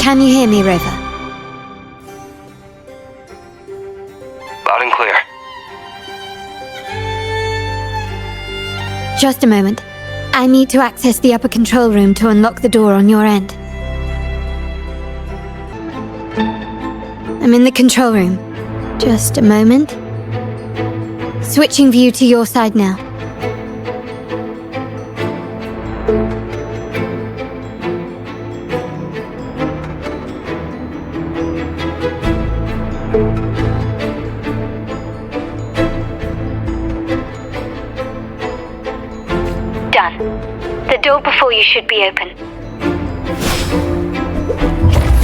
Can you hear me, Rover? Loud and clear. Just a moment. I need to access the upper control room to unlock the door on your end. I'm in the control room. Just a moment. Switching view to your side now. Done. The door before you should be open.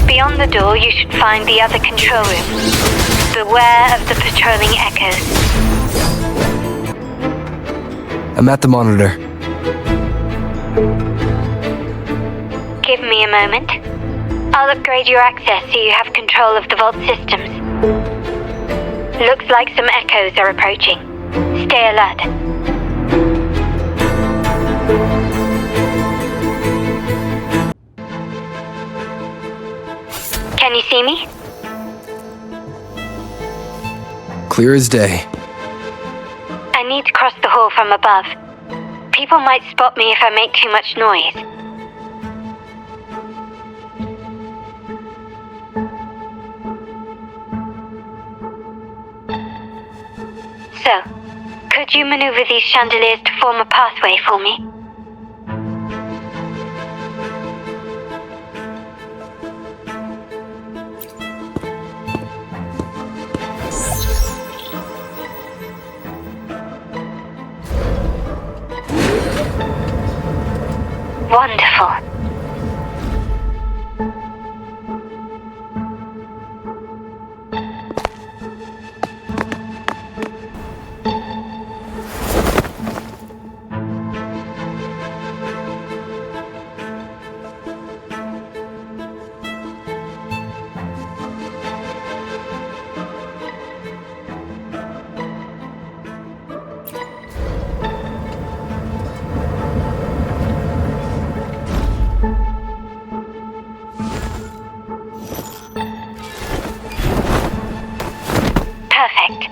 Beyond the door, you should find the other control room. Beware of the patrolling echoes. I'm at the monitor. Give me a moment. I'll upgrade your access so you have control of the vault systems. Looks like some echoes are approaching. Stay alert. Can you see me? Clear as day. I need to cross the hall from above. People might spot me if I make too much noise. So, could you maneuver these chandeliers to form a pathway for me? Wonderful. Perfect.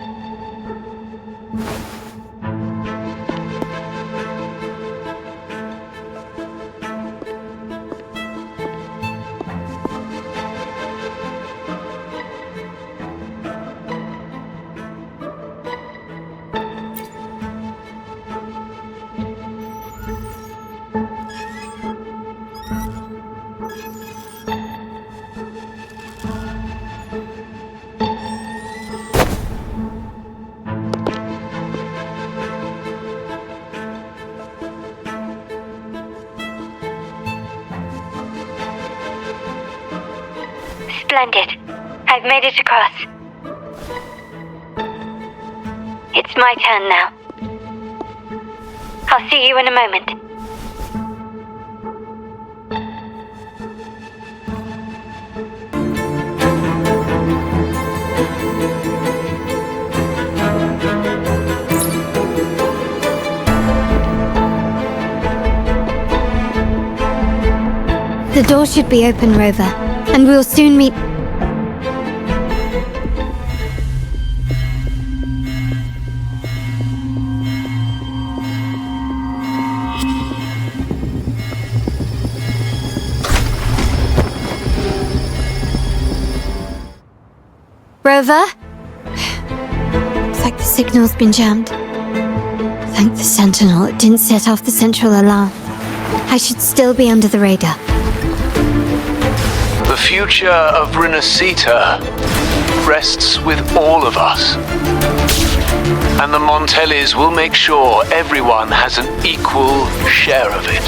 Splendid. I've made it across. It's my turn now. I'll see you in a moment. The door should be open, Rover, and we'll soon meet... Rover? Looks like the signal's been jammed. Thank the Sentinel, it didn't set off the central alarm. I should still be under the radar. The future of Rinascita rests with all of us. And the Montellis will make sure everyone has an equal share of it.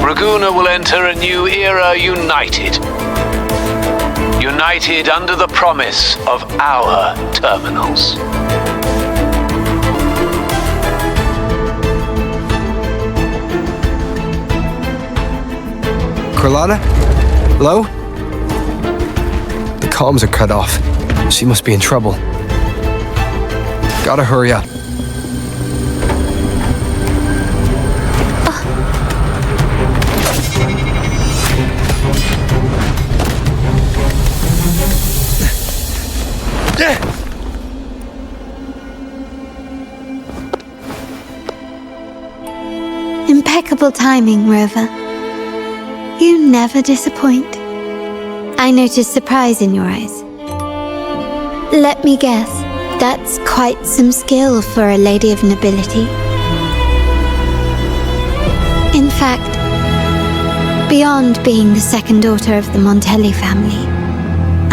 Raguna will enter a new era united. United under the promise of our terminals. Carlotta? Hello? The comms are cut off. She must be in trouble. Gotta hurry up. Impeccable timing, Rover. You never disappoint. I notice surprise in your eyes. Let me guess, that's quite some skill for a lady of nobility. In fact, beyond being the second daughter of the Montelli family,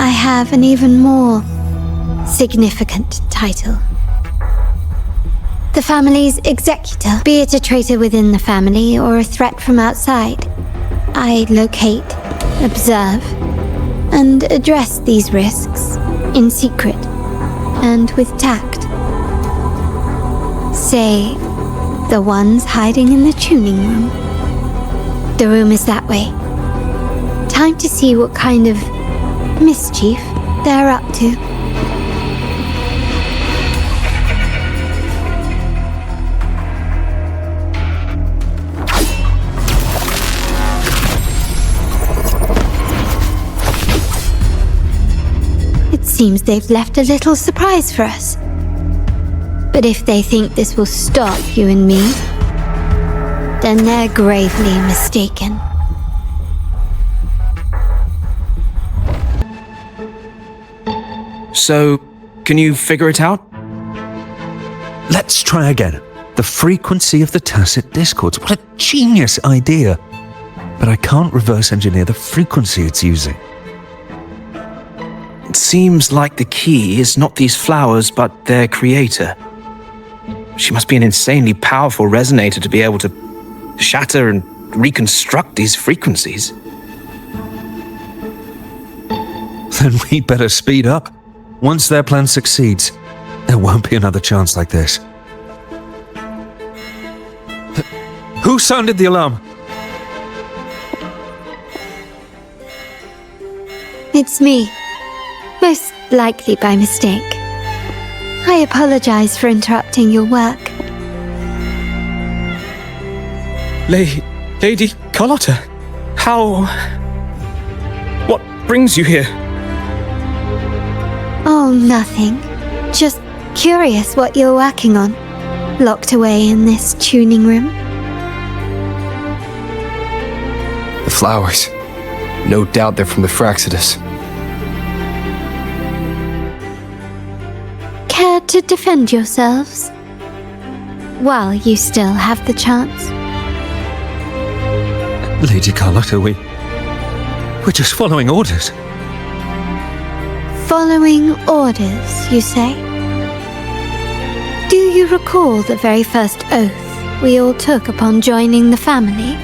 I have an even more significant title. The family's executor, be it a traitor within the family or a threat from outside. I locate, observe, and address these risks in secret and with tact. Say, the ones hiding in the tuning room. The room is that way. Time to see what kind of mischief they're up to. Seems they've left a little surprise for us. But if they think this will stop you and me, then they're gravely mistaken. So, can you figure it out? Let's try again. The frequency of the tacit discords. What a genius idea. But I can't reverse engineer the frequency it's using. It seems like the key is not these flowers, but their creator. She must be an insanely powerful resonator to be able to shatter and reconstruct these frequencies. Then we'd better speed up. Once their plan succeeds, there won't be another chance like this. Who sounded the alarm? It's me. Most likely by mistake. I apologize for interrupting your work. Lady Carlotta, how... What brings you here? Oh, nothing. Just curious what you're working on. Locked away in this tuning room. The flowers. No doubt they're from the Fraccidus. Care to defend yourselves? While you still have the chance. Lady Carlotta, we're just following orders. Following orders, you say? Do you recall the very first oath we all took upon joining the family?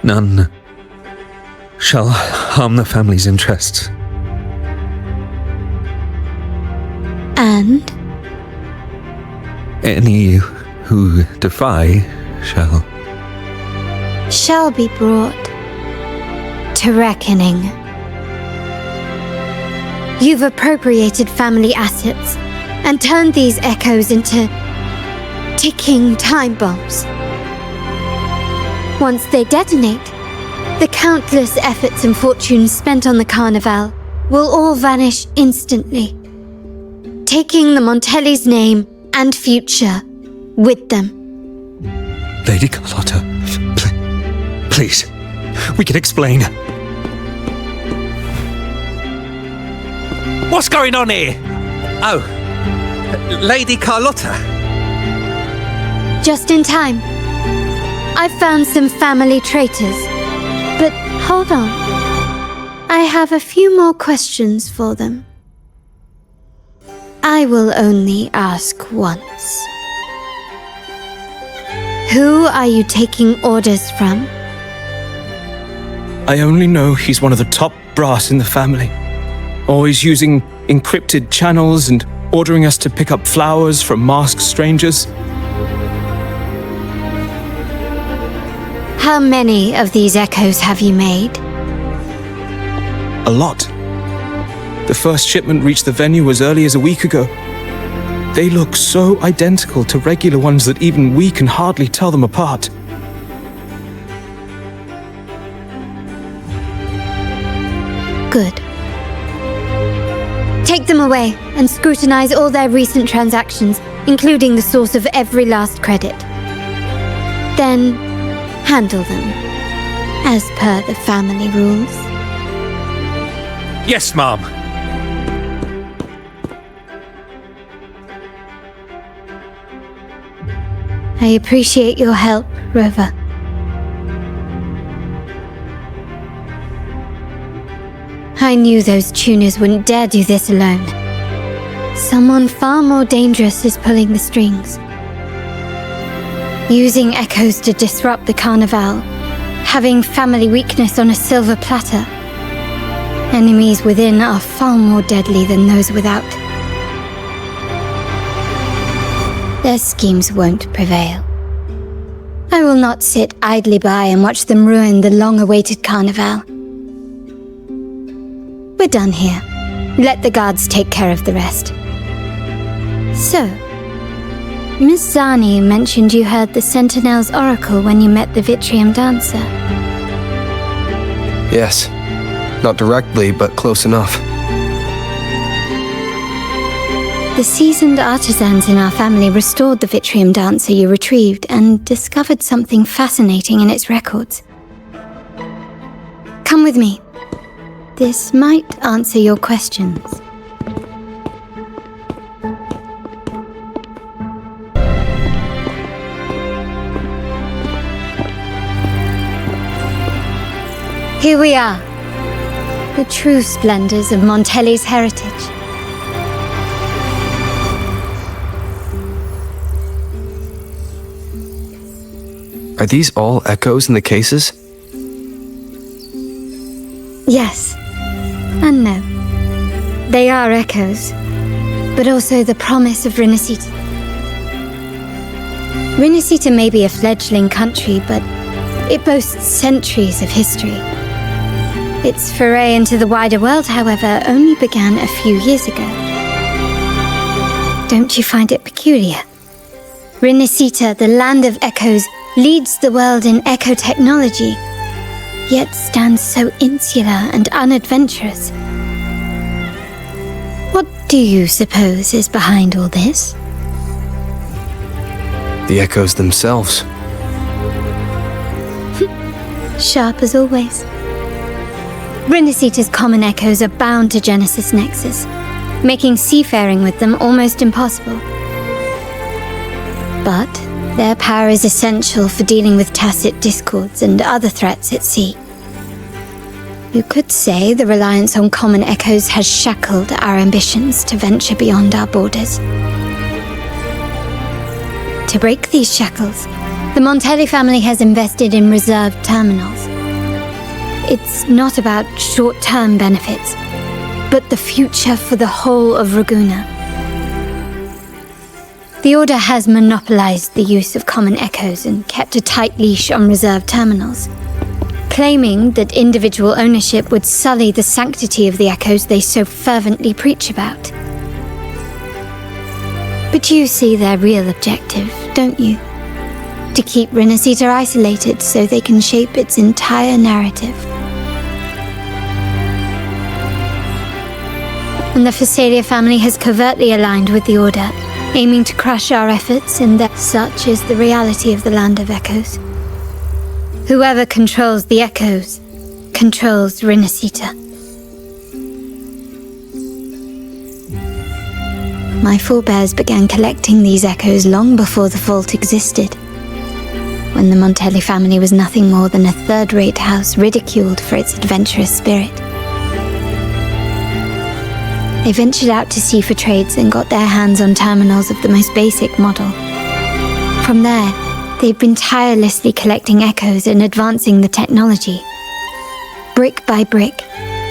None shall harm the family's interests. And? Any who defy shall be brought to reckoning. You've appropriated family assets and turned these echoes into ticking time bombs. Once they detonate, the countless efforts and fortunes spent on the Carnival will all vanish instantly, taking the Montelli's name and future with them. Lady Carlotta, please, we can explain. What's going on here? Oh, Lady Carlotta. Just in time. I've found some family traitors. But hold on. I have a few more questions for them. I will only ask once. Who are you taking orders from? I only know he's one of the top brass in the family. Always using encrypted channels and ordering us to pick up flowers from masked strangers. How many of these echoes have you made? A lot. The first shipment reached the venue as early as a week ago. They look so identical to regular ones that even we can hardly tell them apart. Good. Take them away and scrutinize all their recent transactions, including the source of every last credit. Then, handle them, as per the family rules. Yes, Mom. I appreciate your help, Rover. I knew those tuners wouldn't dare do this alone. Someone far more dangerous is pulling the strings. Using echoes to disrupt the Carnival, having family weakness on a silver platter. Enemies within are far more deadly than those without. Their schemes won't prevail. I will not sit idly by and watch them ruin the long-awaited Carnival. We're done here. Let the guards take care of the rest. So, Miss Zani mentioned you heard the Sentinel's oracle when you met the Vitrium Dancer. Yes. Not directly, but close enough. The seasoned artisans in our family restored the Vitrium Dancer you retrieved and discovered something fascinating in its records. Come with me. This might answer your questions. Here we are. The true splendors of Montelli's heritage. Are these all echoes in the cases? Yes. And no. They are echoes, but also the promise of Rinascita. Rinascita may be a fledgling country, but it boasts centuries of history. Its foray into the wider world, however, only began a few years ago. Don't you find it peculiar? Rinascita, the land of echoes, leads the world in echo technology, yet stands so insular and unadventurous. What do you suppose is behind all this? The echoes themselves. Sharp as always. Rinascita's common echoes are bound to Genesis Nexus, making seafaring with them almost impossible. But their power is essential for dealing with tacit discords and other threats at sea. You could say the reliance on common echoes has shackled our ambitions to venture beyond our borders. To break these shackles, the Montelli family has invested in reserved terminals. It's not about short-term benefits, but the future for the whole of Ragusa. The Order has monopolized the use of common echoes and kept a tight leash on reserved terminals, claiming that individual ownership would sully the sanctity of the echoes they so fervently preach about. But you see their real objective, don't you? To keep Rinascita isolated so they can shape its entire narrative. And the Phasalia family has covertly aligned with the Order, aiming to crush our efforts, and that such is the reality of the Land of Echoes. Whoever controls the echoes controls Rinascita. My forebears began collecting these echoes long before the vault existed, when the Montelli family was nothing more than a third-rate house ridiculed for its adventurous spirit. They ventured out to sea for trades and got their hands on terminals of the most basic model. From there, they've been tirelessly collecting echoes and advancing the technology. Brick by brick,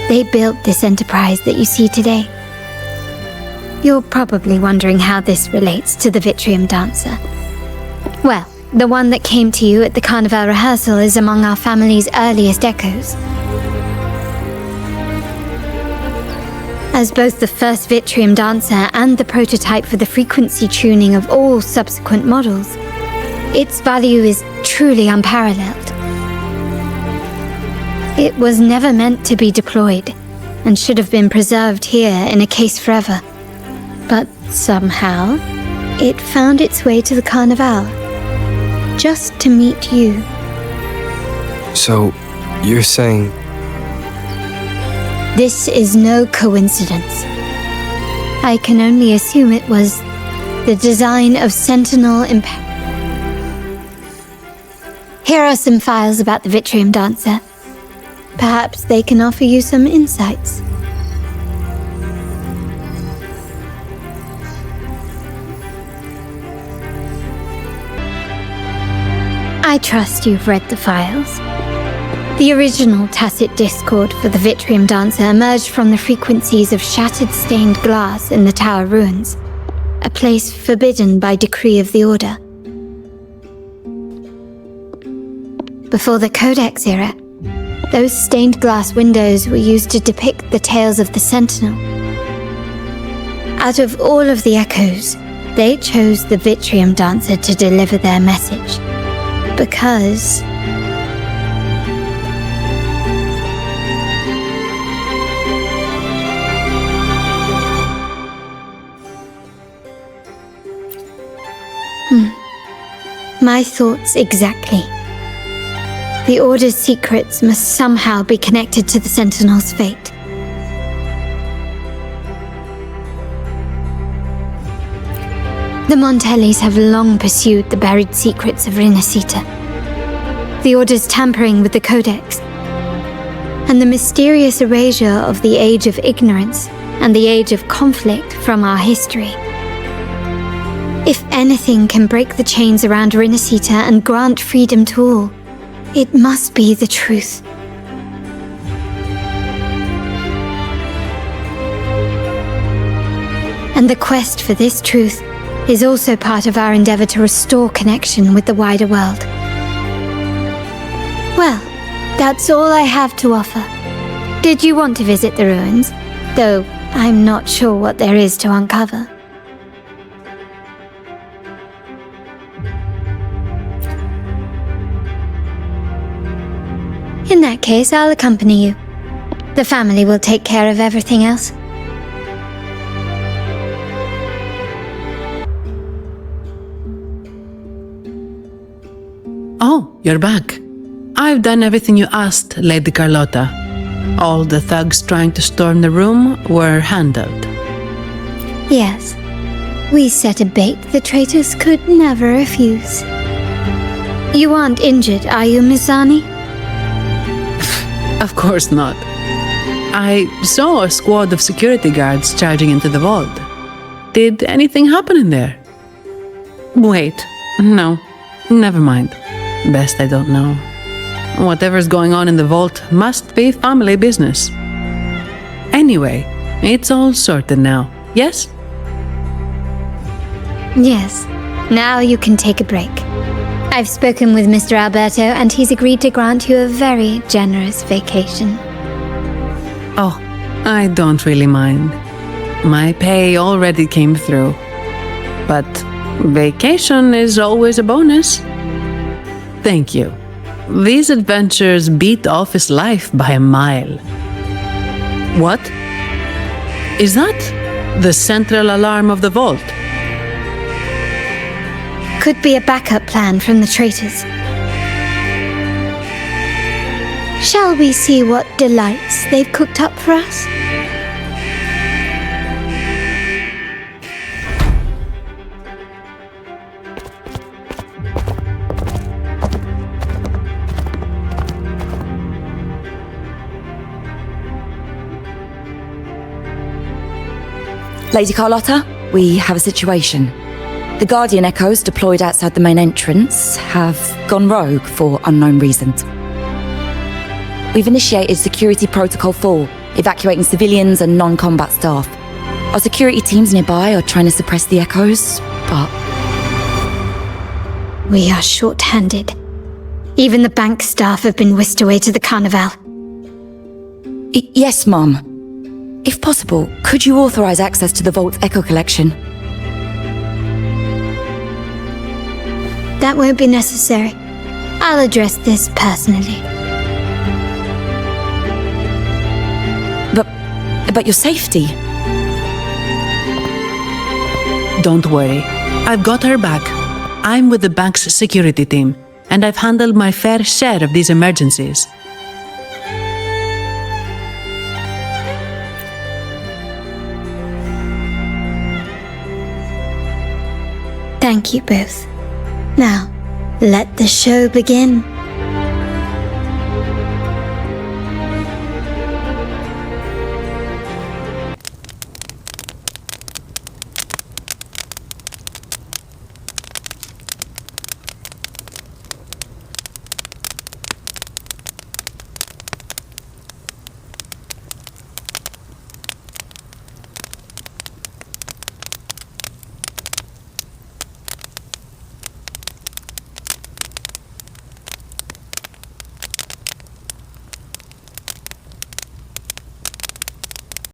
they built this enterprise that you see today. You're probably wondering how this relates to the Vitrium Dancer. Well, the one that came to you at the Carnival rehearsal is among our family's earliest echoes. As both the first Vitrium Dancer and the prototype for the frequency tuning of all subsequent models, its value is truly unparalleled. It was never meant to be deployed, and should have been preserved here in a case forever. But somehow, it found its way to the Carnival, just to meet you. So, you're saying... This is no coincidence. I can only assume it was the design of Sentinel Here are some files about the Vitrium Dancer. Perhaps they can offer you some insights. I trust you've read the files. The original tacit discord for the Vitrium Dancer emerged from the frequencies of shattered stained glass in the tower ruins, a place forbidden by decree of the Order. Before the Codex era, those stained glass windows were used to depict the tales of the Sentinel. Out of all of the echoes, they chose the Vitrium Dancer to deliver their message. Because... My thoughts exactly. The Order's secrets must somehow be connected to the Sentinel's fate. The Montellis have long pursued the buried secrets of Rinascita. The Order's tampering with the Codex, and the mysterious erasure of the Age of Ignorance and the Age of Conflict from our history. If anything can break the chains around Rinascita and grant freedom to all, it must be the truth. And the quest for this truth is also part of our endeavor to restore connection with the wider world. Well, that's all I have to offer. Did you want to visit the ruins? Though I'm not sure what there is to uncover. In that case, I'll accompany you. The family will take care of everything else. Oh, you're back. I've done everything you asked, Lady Carlotta. All the thugs trying to storm the room were handled. Yes. We set a bait the traitors could never refuse. You aren't injured, are you, Miss Zani? Of course not. I saw a squad of security guards charging into the vault. Did anything happen in there? Wait, no, never mind. Best I don't know. Whatever's going on in the vault must be family business. Anyway, it's all sorted now, yes? Yes. Now you can take a break. I've spoken with Mr. Alberto and he's agreed to grant you a very generous vacation. Oh, I don't really mind. My pay already came through. But vacation is always a bonus. Thank you. These adventures beat office life by a mile. What? Is that the central alarm of the vault? Could be a backup plan from the traitors. Shall we see what delights they've cooked up for us? Lady Carlotta, we have a situation. The Guardian Echoes deployed outside the main entrance have gone rogue for unknown reasons. We've initiated Security Protocol 4, evacuating civilians and non-combat staff. Our security teams nearby are trying to suppress the Echoes, but... We are short-handed. Even the bank staff have been whisked away to the Carnival. Yes, Mum. If possible, could you authorize access to the Vault's Echo collection? That won't be necessary. I'll address this personally. about your safety. Don't worry. I've got her back. I'm with the bank's security team, and I've handled my fair share of these emergencies. Thank you both. Now, let the show begin.